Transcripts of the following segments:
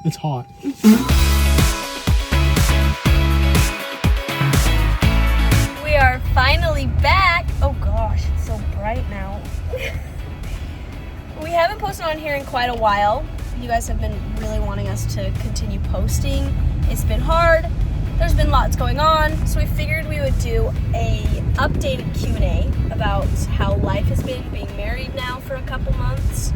It's hot. We are finally back. Oh gosh, it's so bright now. We haven't posted on here in quite a while. You guys have been really wanting us to continue posting. It's been hard. There's been lots going on, so we figured we would do a updated Q&A about how life has been being married now for a couple months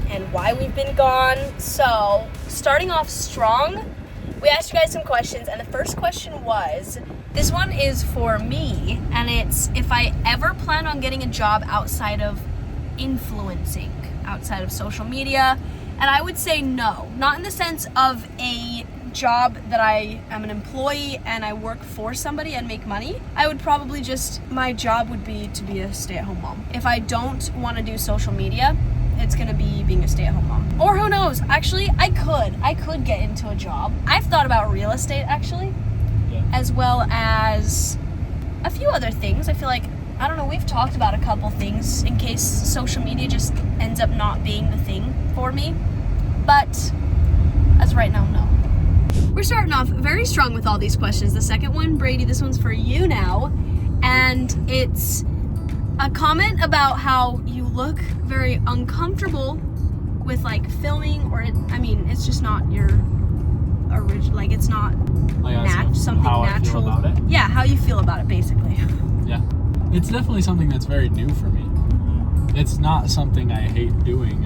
and why we've been gone. So, starting off strong, we asked you guys some questions, and the first question was, this one is for me, and it's if I ever plan on getting a job outside of influencing, outside of social media. And I would say no, not in the sense of a job that I am an employee and I work for somebody and make money. I would probably my job would be to be a stay-at-home mom. If I don't want to do social media, it's gonna be being a stay-at-home mom. Or who knows, actually, I could get into a job. I've thought about real estate, actually, as well as a few other things. I feel like, I don't know, we've talked about a couple things in case social media just ends up not being the thing for me. But as of right now, no. We're starting off very strong with all these questions. The second one, Brady, this one's for you now. And it's a comment about how you look very uncomfortable with like filming, or it's just not your original, like it's not something how natural. I feel about it? Yeah, how you feel about it, basically. Yeah. It's definitely something that's very new for me. It's not something I hate doing.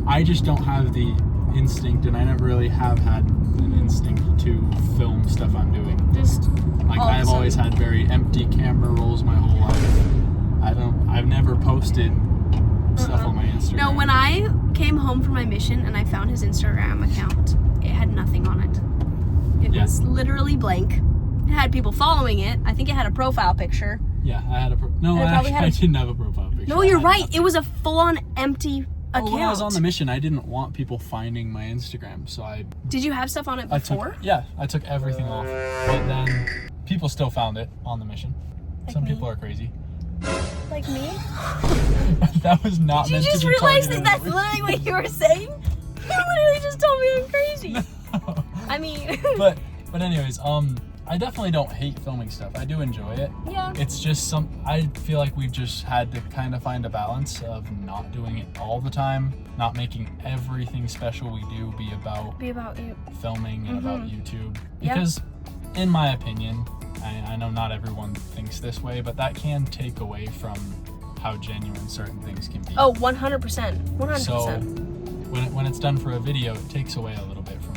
I just don't have the instinct, and I never really have had an instinct to film stuff I'm doing. I've always had very empty camera rolls my whole life. I've never posted stuff on my Instagram. No, when I came home from my mission and I found his Instagram account, it had nothing on it. It was literally blank. It had people following it. I think it had a profile picture. Yeah, I had I didn't have a profile picture. No, you're right. It was a full-on empty account. When I was on the mission, I didn't want people finding my Instagram, so I... Did you have stuff on it before? I took everything off. But then people still found it on the mission. Some people are crazy. Like me? That was not meant to be. Did you just realize that that's literally what you were saying? You literally just told me I'm crazy. No. I mean... But anyways, I definitely don't hate filming stuff. I do enjoy it. Yeah. It's just I feel like we've just had to kind of find a balance of not doing it all the time, not making everything special we do be about you. Filming and about YouTube. Because in my opinion, I know not everyone thinks this way, but that can take away from how genuine certain things can be. Oh, 100%. 100%. So when it's done for a video, it takes away a little bit from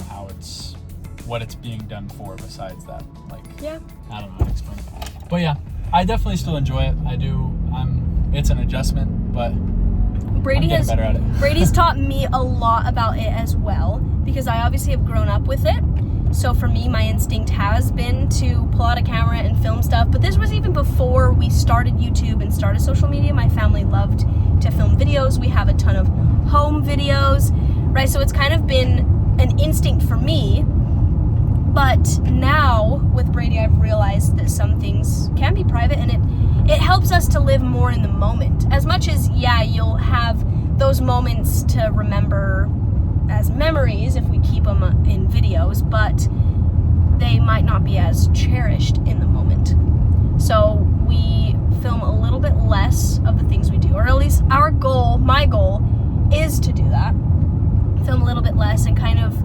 what it's being done for besides that. I don't know how to explain it. But yeah, I definitely still enjoy it. I do. It's an adjustment, but I'm getting better at it. Brady's taught me a lot about it as well, because I obviously have grown up with it. So for me, my instinct has been to pull out a camera and film stuff. But this was even before we started YouTube and started social media. My family loved to film videos. We have a ton of home videos, right? So it's kind of been an instinct for me. But now with Brady, I've realized that some things can be private, and it helps us to live more in the moment. As much as, you'll have those moments to remember as memories if we keep them in videos, but they might not be as cherished in the moment. So we film a little bit less of the things we do, or at least my goal is to do that. Film a little bit less and kind of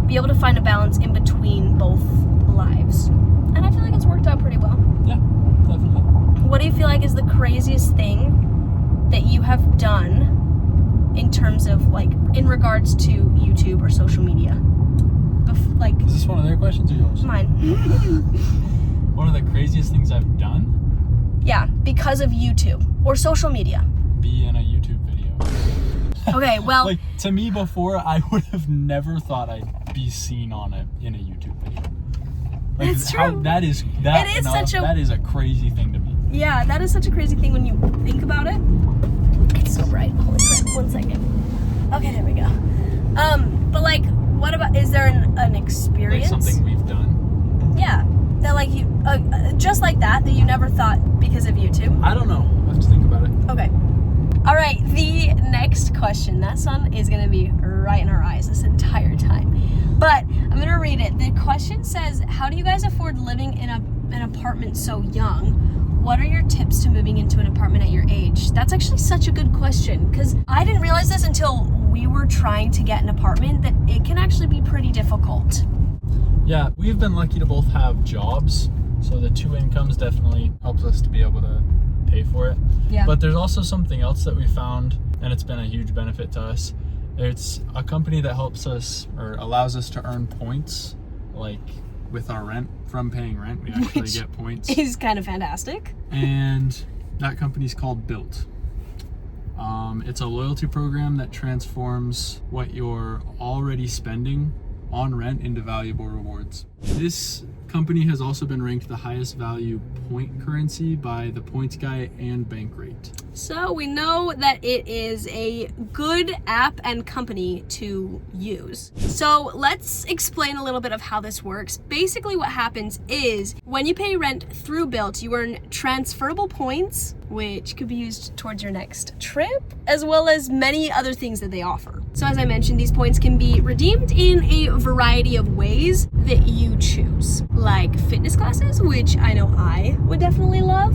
be able to find a balance in between both lives. And I feel like it's worked out pretty well. Yeah, definitely. What do you feel like is the craziest thing that you have done in terms of, in regards to YouTube or social media? Is this one of their questions or yours? Mine. One of the craziest things I've done? Yeah, because of YouTube or social media. Be in a YouTube video. Okay, well... to me before, I would have never thought I'd be seen in a YouTube video. That's true. That is a crazy thing to me. Yeah, that is such a crazy thing when you think about it. It's so bright. Holy crap, 1 second. Okay, there we go. But what about, is there an experience? Something we've done? Yeah, that you, just like that you never thought because of YouTube? I don't know. I have to think about it. Okay. All right, the next question. That sun is going to be right in our eyes this entire time. But I'm going to read it. The question says, how do you guys afford living in an apartment so young? What are your tips to moving into an apartment at your age? That's actually such a good question, because I didn't realize this until we were trying to get an apartment, that it can actually be pretty difficult. Yeah, we've been lucky to both have jobs, so the 2 incomes definitely helps us to be able to pay for it. Yeah. But there's also something else that we found, and it's been a huge benefit to us. It's a company that helps us, or allows us to earn points, like with our rent. From paying rent, we actually get points. Is kind of fantastic. And that company's called Built. It's a loyalty program that transforms what you're already spending on rent into valuable rewards. This company has also been ranked the highest value point currency by the Points Guy and Bankrate. So we know that it is a good app and company to use. So let's explain a little bit of how this works. Basically what happens is when you pay rent through Built, you earn transferable points, which could be used towards your next trip, as well as many other things that they offer. So as I mentioned, these points can be redeemed in a variety of ways that you choose, like fitness classes, which I know I would definitely love,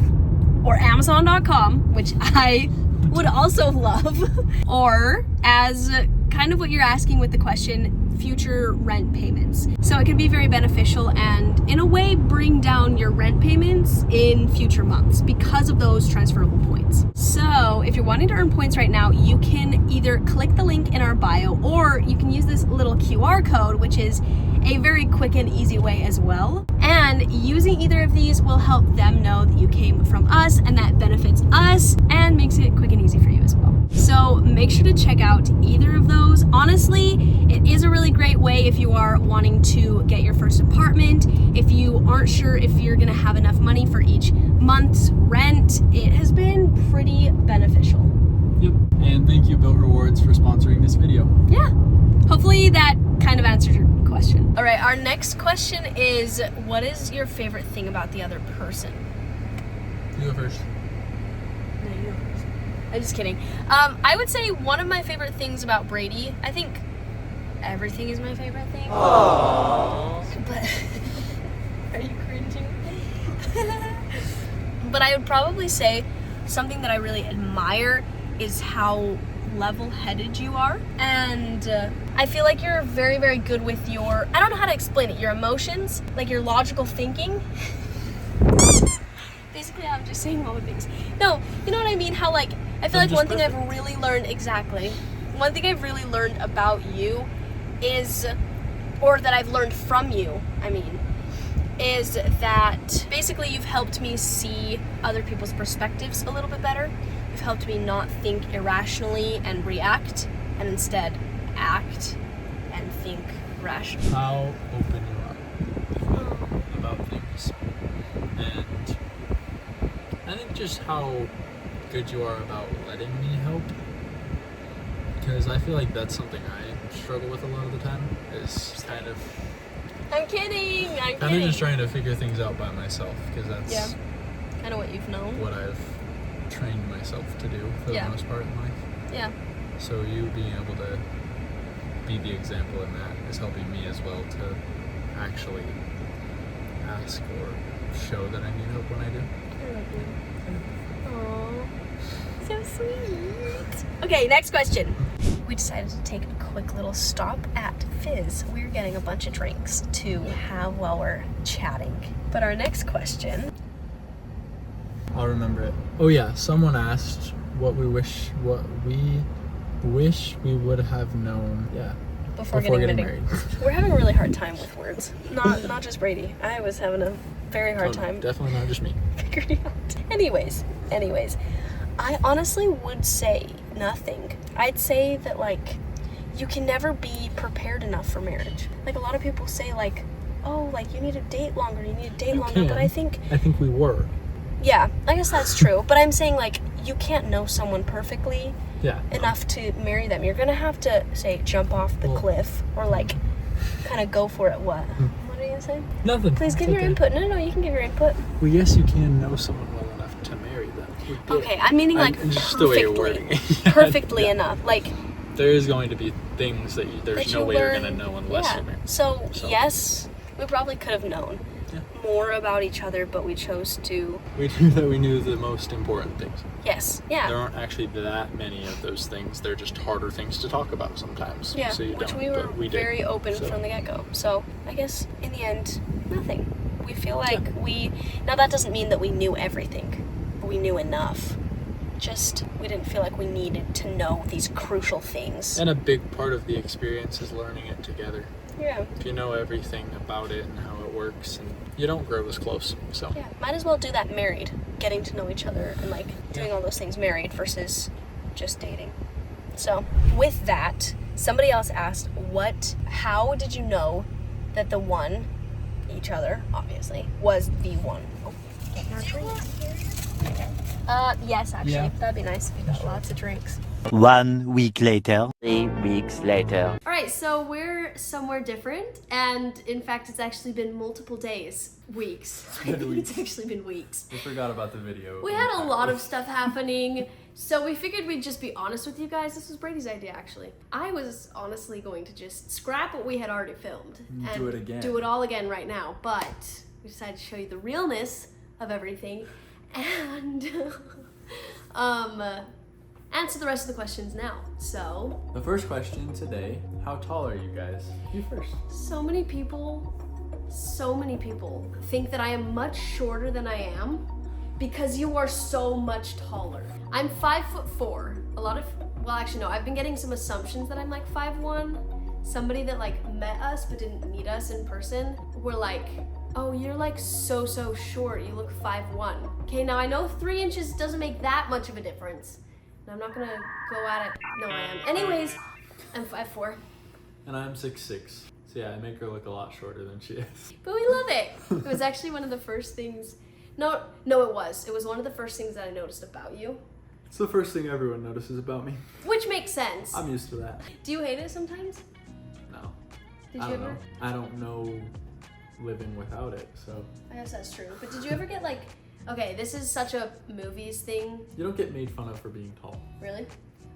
or Amazon.com, which I would also love, or as kind of what you're asking with the question, future rent payments. So it can be very beneficial and in a way bring down your rent payments in future months because of those transferable points. So if you're wanting to earn points right now, you can either click the link in our bio, or you can use this little QR code, which is a very quick and easy way as well. And using either of these will help them know that you came from us, and that benefits us and makes it quick and easy for you as well. So make sure to check out either of those. Honestly, it is a really great way if you are wanting to get your first apartment, if you aren't sure if you're gonna have enough money for each month's rent. It has been pretty beneficial. Yep, and thank you Built Rewards for sponsoring this video. Yeah, hopefully that kind of answers your question. All right, our next question is, what is your favorite thing about the other person? You go first. No, you go first. I'm just kidding. I would say one of my favorite things about Brady, I think everything is my favorite thing. Aww. But are you cringing? But I would probably say something that I really admire is how level-headed you are, and I feel like you're very, very good with your, I don't know how to explain it, your emotions, like your logical thinking. Basically, I'm just saying all the things. No, you know what I mean? How, like, I feel like one thing I've really learned, exactly, one thing I've really learned about you is, or that I've learned from you, I mean, is that basically you've helped me see other people's perspectives a little bit better. You've helped me not think irrationally and react, and instead act and think rationally. How open you are about things, and I think just how good you are about letting me help, because I feel like that's something I struggle with a lot of the time, is kind of I'm kidding. kind of just trying to figure things out by myself, because that's kind of what you've known. what I've trained myself to do for the most part in life. Yeah. So you being able to be the example in that is helping me as well to actually ask or show that I need help when I do. I love you. Aww. So sweet. Okay, next question. We decided to take a quick little stop at Fizz. We're getting a bunch of drinks to have while we're chatting. But our next question. I'll remember it. Oh yeah, someone asked what we wish we would have known. Yeah. Before getting married. We're having a really hard time with words. Not just Brady. I was having a very hard time. Definitely not just me. Figuring it out. Anyways, I honestly would say nothing. I'd say that, like, you can never be prepared enough for marriage. Like, a lot of people say, like, oh, like, you need to date longer, but I think we were. Yeah, I guess that's true. But I'm saying, like, you can't know someone perfectly enough to marry them. You're going to have to, say, jump off the cliff or, like, kind of go for it. What? What are you going to say? Nothing. Please give your input. No, you can give your input. Well, yes, you can know someone well enough to marry them. Okay, I'm meaning like just the way you're perfectly, wording it. perfectly enough. Like there is going to be things that there's no way you're going to know unless yeah. you're married. So yes, we probably could have known more about each other, but we chose to. We knew that we knew the most important things. Yes. Yeah. There aren't actually that many of those things. They're just harder things to talk about sometimes. Yeah, so which we were very open from the get-go. So I guess in the end, nothing. We feel like now that doesn't mean that we knew everything, but we knew enough. Just we didn't feel like we needed to know these crucial things. And a big part of the experience is learning it together. Yeah. If you know everything about it and how it works, and you don't grow as close. So yeah, might as well do that married, getting to know each other and like doing all those things married versus just dating. So with that, somebody else asked, how did you know that the one, each other obviously, was the one? Oh, getting our drinks. Yes, actually, that'd be nice if we got lots of drinks. 1 week later. 3 weeks later. All right, so we're somewhere different, and in fact, it's actually been multiple days, weeks. I think it's actually been weeks. I forgot about the video. We had a lot of stuff happening, so we figured we'd just be honest with you guys. This was Brady's idea, actually. I was honestly going to just scrap what we had already filmed and do it all again right now, but we decided to show you the realness of everything and answer the rest of the questions now. So the first question today, how tall are you guys? You first. So many people think that I am much shorter than I am because you are so much taller. I'm 5'4". I've been getting some assumptions that I'm like 5'1". Somebody that like met us but didn't meet us in person were like, oh, you're like so short, you look 5'1". Okay, now I know 3 inches doesn't make that much of a difference. And I'm not gonna go at it. No, I am. Anyways, I'm 5'4". And I'm 6'6". So yeah, I make her look a lot shorter than she is. But we love it. It was actually one of the first things. No, it was. It was one of the first things that I noticed about you. It's the first thing everyone notices about me. Which makes sense. I'm used to that. Do you hate it sometimes? No. Did you ever? I don't know living without it, so. I guess that's true. But did you ever get like, okay, this is such a movies thing. You don't get made fun of for being tall. Really?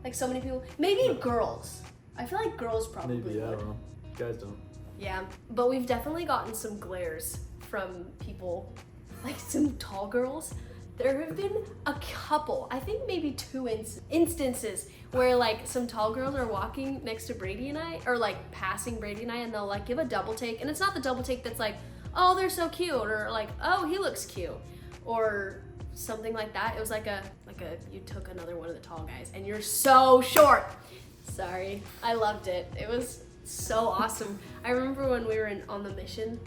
Like so many people? Maybe girls. I feel like girls probably Maybe, I would. don't know. Guys don't. Yeah, but we've definitely gotten some glares from people, like some tall girls. There have been a couple, I think maybe 2 instances where like some tall girls are walking next to Brady and I, or like passing Brady and I, and they'll like give a double take, and it's not the double take that's like, oh, they're so cute, or like, oh, he looks cute, or something like that. It was like a you took another one of the tall guys and you're so short. Sorry, I loved it. It was so awesome. I remember when we were on the mission.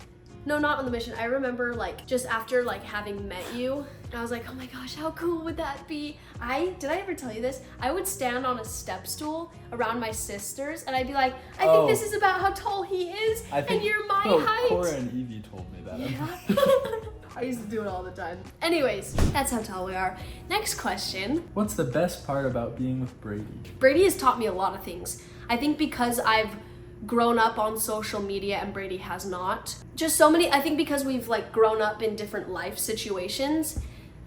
No, not on the mission. I remember like just after like having met you, I was like, oh my gosh, how cool would that be? Did I ever tell you this? I would stand on a step stool around my sisters and I'd be like, I think this is about how tall he is and you're my height. Cora and Evie told me that. Yeah. I used to do it all the time. Anyways, that's how tall we are. Next question. What's the best part about being with Brady? Brady has taught me a lot of things. I think because I've grown up on social media and Brady has not. Just so many, I think because we've like grown up in different life situations,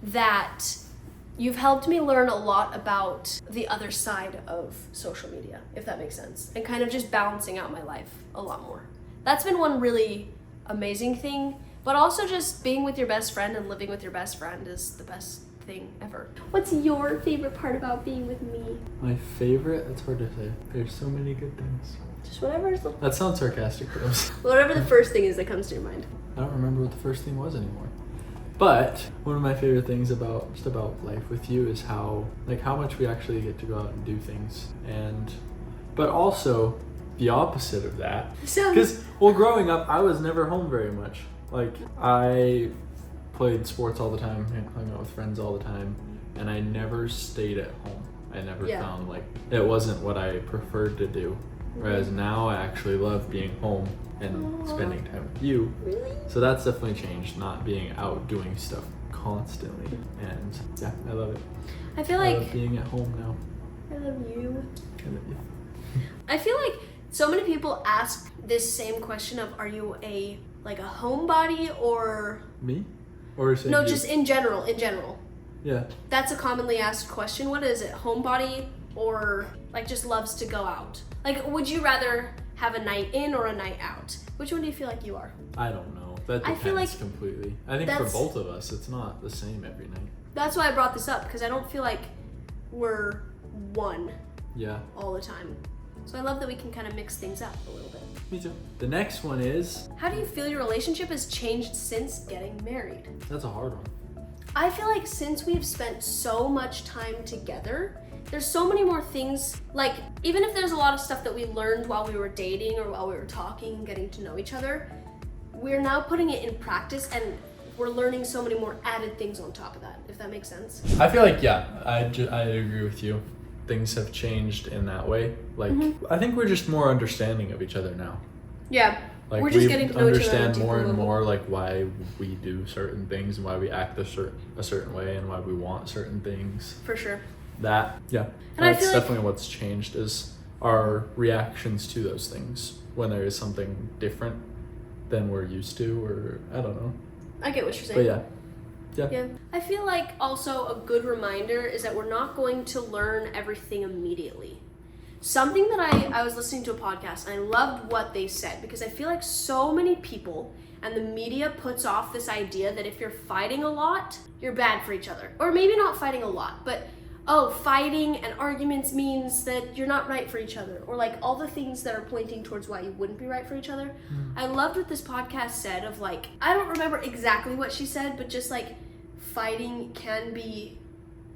that you've helped me learn a lot about the other side of social media, if that makes sense, and kind of just balancing out my life a lot more. That's been one really amazing thing, but also just being with your best friend and living with your best friend is the best thing ever. What's your favorite part about being with me? My favorite? It's hard to say. There's so many good things. Just whatever. That sounds sarcastic, but whatever the first thing is that comes to your mind. I don't remember what the first thing was anymore. But one of my favorite things about life with you is how much we actually get to go out and do things, but also the opposite of that. Because growing up, I was never home very much. Like I played sports all the time and hung out with friends all the time, and I never stayed at home. I never found it wasn't what I preferred to do. Whereas now I actually love being home and spending time with you. Really? So that's definitely changed, not being out doing stuff constantly. And yeah, I love it. I feel I like love being at home now. I love you. I love you. I feel like so many people ask this same question of, are you a homebody or Me? Or is it no, you? just in general. Yeah. That's a commonly asked question. What is it? Homebody or like just loves to go out? Like, would you rather have a night in or a night out? Which one do you feel like you are? I don't know. That I depends feel like completely. I think for both of us, it's not the same every night. That's why I brought this up, because I don't feel like we're one all the time. So I love that we can kind of mix things up a little bit. Me too. The next one is... How do you feel your relationship has changed since getting married? That's a hard one. I feel like since we've spent so much time together, there's so many more things, like even if there's a lot of stuff that we learned while we were dating or while we were talking and getting to know each other, we're now putting it in practice and we're learning so many more added things on top of that, if that makes sense. I feel like, I agree with you. Things have changed in that way. Like, I think we're just more understanding of each other now. Yeah. Like, we're just we getting to know each other understand on a more and deeper more like why we do certain things and why we act a certain way and why we want certain things. For sure. And that's definitely what's changed is our reactions to those things when there is something different than we're used to, or I don't know. I get what you're saying. But yeah. I feel like also a good reminder is that we're not going to learn everything immediately. Something that I was listening to a podcast and I loved what they said, because I feel like so many people and the media puts off this idea that if you're fighting a lot, you're bad for each other. Or maybe not fighting a lot, but fighting and arguments means that you're not right for each other, or like all the things that are pointing towards why you wouldn't be right for each other. I loved what this podcast said of like, I don't remember exactly what she said, but just like fighting can be,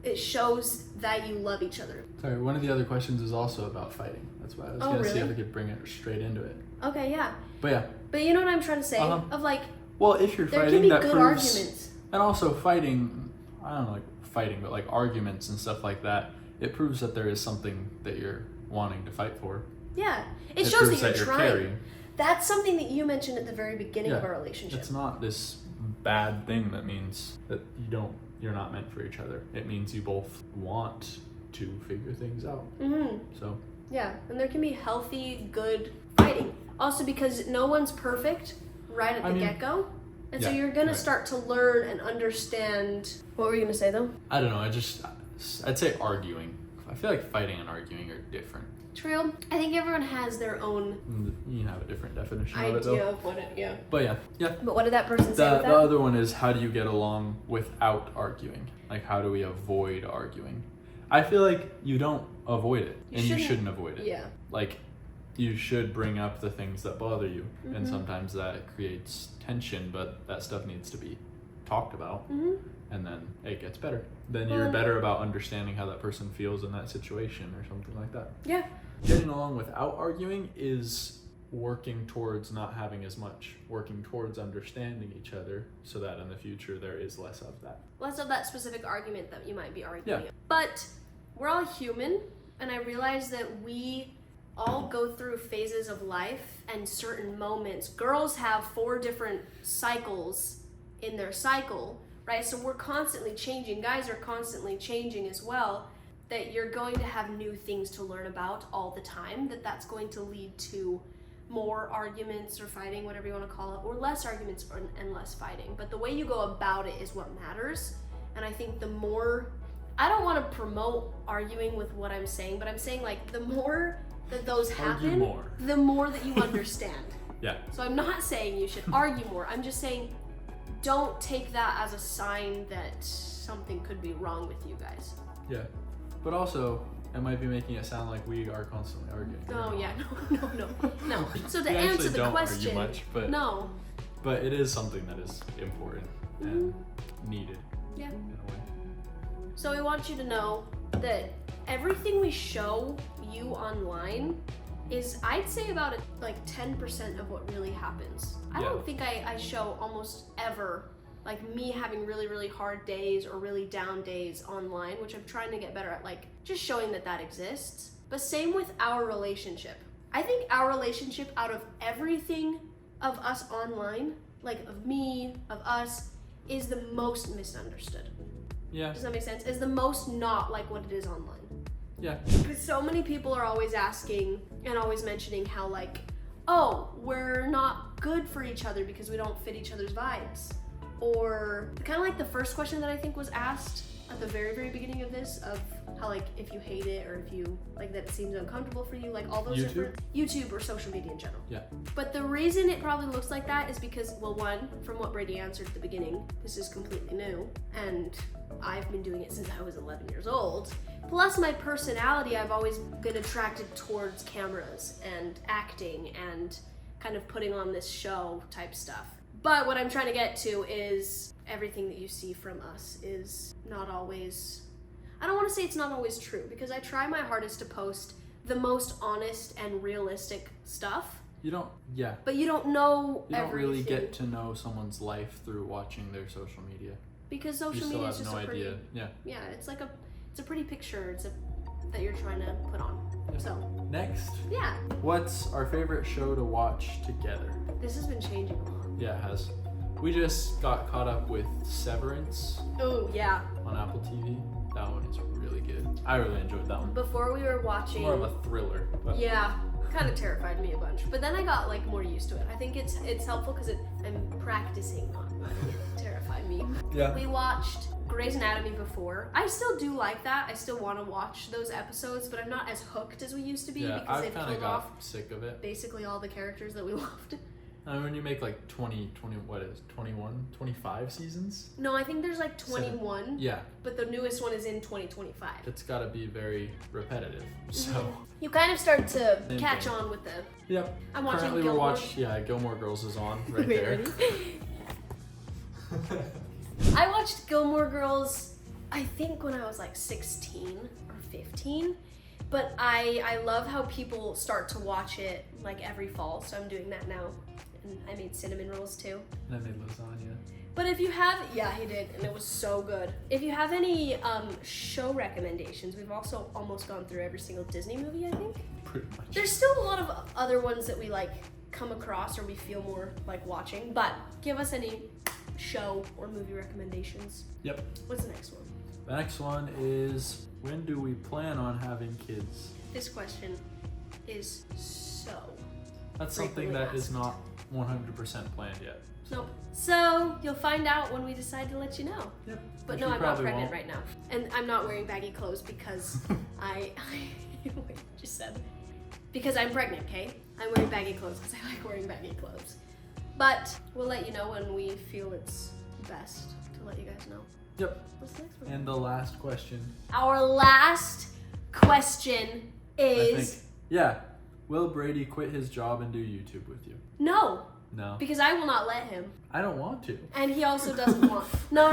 it shows that you love each other. Sorry, one of the other questions is also about fighting. That's why I was gonna see if we could bring it straight into it. Okay, yeah. But you know what I'm trying to say? Of like, well, if you're there fighting, can be that good proves, arguments. And also fighting, I don't know, like fighting, but like arguments and stuff like that, it proves that there is something that you're wanting to fight for. Yeah, it shows that you're trying. Caring. That's something that you mentioned at the very beginning of our relationship. It's not this bad thing that means that you're not meant for each other. It means you both want to figure things out. So yeah, and there can be healthy, good fighting. Also because no one's perfect right at the get-go. And so you're gonna start to learn and understand. What were you gonna say though? I don't know, I'd say arguing. I feel like fighting and arguing are different. True. I think everyone has their own You have a different definition idea of it though. of what it, But yeah. But what did that person say with that? The other one is, how do you get along without arguing? Like, how do we avoid arguing? I feel like you don't avoid it, you shouldn't avoid it. Yeah. Like, you should bring up the things that bother you, and sometimes that creates tension, but that stuff needs to be talked about, and then it gets better. Then you're better about understanding how that person feels in that situation or something like that. Yeah. Getting along without arguing is working towards not having as much, working towards understanding each other so that in the future there is less of that. Less of that specific argument that you might be arguing. Yeah. But we're all human, and I realize that we all go through phases of life and certain moments. Girls have 4 different cycles in their cycle, right? So we're constantly changing. Guys are constantly changing as well. That you're going to have new things to learn about all the time. That's going to lead to more arguments or fighting, whatever you want to call it, or less arguments and less fighting. But the way you go about it is what matters. And I think the more, I don't want to promote arguing with what I'm saying, but I'm saying like the more that those happen, the more that you understand. Yeah. So I'm not saying you should argue more. I'm just saying don't take that as a sign that something could be wrong with you guys. Yeah. But also, it might be making it sound like we are constantly arguing. Oh yeah, no. So to we answer the don't question, argue much, but no. But it is something that is important and needed. Yeah. In a way. So we want you to know that everything we show you online is, I'd say, about like 10% of what really happens. I don't think I show almost ever like me having really, really hard days or really down days online, which I'm trying to get better at, like just showing that exists. But same with our relationship. I think our relationship, out of everything of us online, like of me, of us, is the most misunderstood. Yeah. Does that make sense? Is the most not like what it is online. Yeah. Because so many people are always asking and always mentioning how like, oh, we're not good for each other because we don't fit each other's vibes. or kind of like the first question that I think was asked at the very, very beginning of this, of how like if you hate it or if you like that it seems uncomfortable for you, like all those different YouTube or social media in general. Yeah. But the reason it probably looks like that is because, well, one, from what Brady answered at the beginning, this is completely new, and I've been doing it since I was 11 years old. Plus my personality, I've always been attracted towards cameras and acting and kind of putting on this show type stuff. But what I'm trying to get to is everything that you see from us is not always, I don't want to say it's not always true, because I try my hardest to post the most honest and realistic stuff. You don't, yeah. But you don't know You don't everything. really get to know someone's life through watching their social media. Because social You media is still just have no idea. Yeah. Yeah, it's like it's a pretty picture. That you're trying to put on. Yeah. So Next, yeah, what's our favorite show to watch together? this has been changing a lot. Yeah, it has. We just got caught up with Severance Oh yeah. on Apple TV. That one is really good. I really enjoyed that one. Before we were It's watching. more of a thriller. But Yeah, kind of terrified me a bunch. But then I got like more used to it. I think it's helpful because I'm practicing not letting it terrify me. Yeah. We watched Grey's Anatomy before. I still do like that. I still want to watch those episodes, but I'm not as hooked as we used to be Yeah, because I've they've kind of killed got off sick of it. basically all the characters that we loved. I mean, when you make like 20, what is 21, 25 seasons? No, I think there's like 21, Yeah, but the newest one is in 2025. it's got to be very repetitive. So, You kind of start to Same catch thing. on with the. yep. I'm watching Currently Gilmore. we're watching, yeah, Gilmore Girls is on right Wait, there. ready? I watched Gilmore Girls, I think when I was like 16 or 15, but I love how people start to watch it like every fall, so I'm doing that now. And I made cinnamon rolls too. And I made lasagna. But if you have, yeah, he did, and it was so good. If you have any show recommendations, we've also almost gone through every single Disney movie, I think. Pretty much. There's still a lot of other ones that we like come across or we feel more like watching, but give us any show or movie recommendations. Yep. What's the next one? The next one is, when do we plan on having kids? This question is so That's something frequently that is asked. not 100% planned yet. Nope. So you'll find out when we decide to let you know. Yep. But Which no, we I'm not probably pregnant won't. right now. And I'm not wearing baggy clothes because wait, just said. Because I'm pregnant, okay? I'm wearing baggy clothes because I like wearing baggy clothes. But we'll let you know when we feel it's best to let you guys know. Yep. What's the next one? And the last question, Our last question I is think, yeah, will Brady quit his job and do YouTube with you? no, No. because I will not let him. I don't want to. And he also doesn't want. No.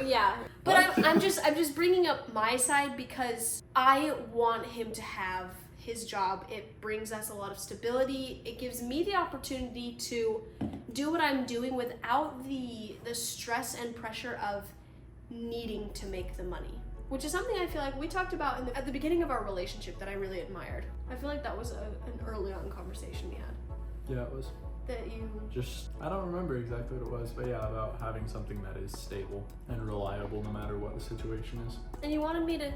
Yeah, but I'm just bringing up my side because I want him to have his job. It brings us a lot of stability. It gives me the opportunity to do what I'm doing without the stress and pressure of needing to make the money, which is something I feel like we talked about at the beginning of our relationship that I really admired. I feel like that was an early on conversation we had. Yeah, it was That you just, I don't remember exactly what it was, but yeah, about having something that is stable and reliable no matter what the situation is. And you wanted me to,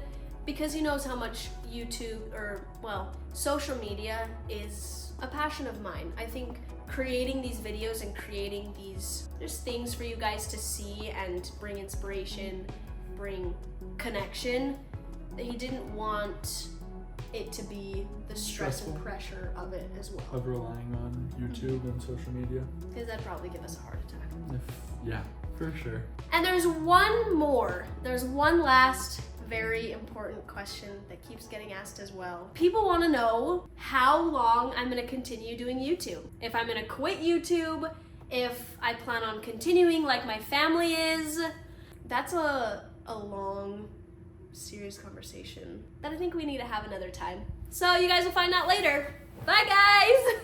because he knows how much YouTube social media is a passion of mine. I think creating these videos and creating these just things for you guys to see and bring inspiration, bring connection, that he didn't want it to be the stress and Stressful. pressure of it as well. Of relying on YouTube and social media. Because that'd probably give us a heart attack. Yeah, for sure. And there's one last very important question that keeps getting asked as well. People want to know how long I'm going to continue doing YouTube. If I'm going to quit YouTube, if I plan on continuing like my family is. That's a long, serious conversation that I think we need to have another time. So you guys will find out later. Bye guys!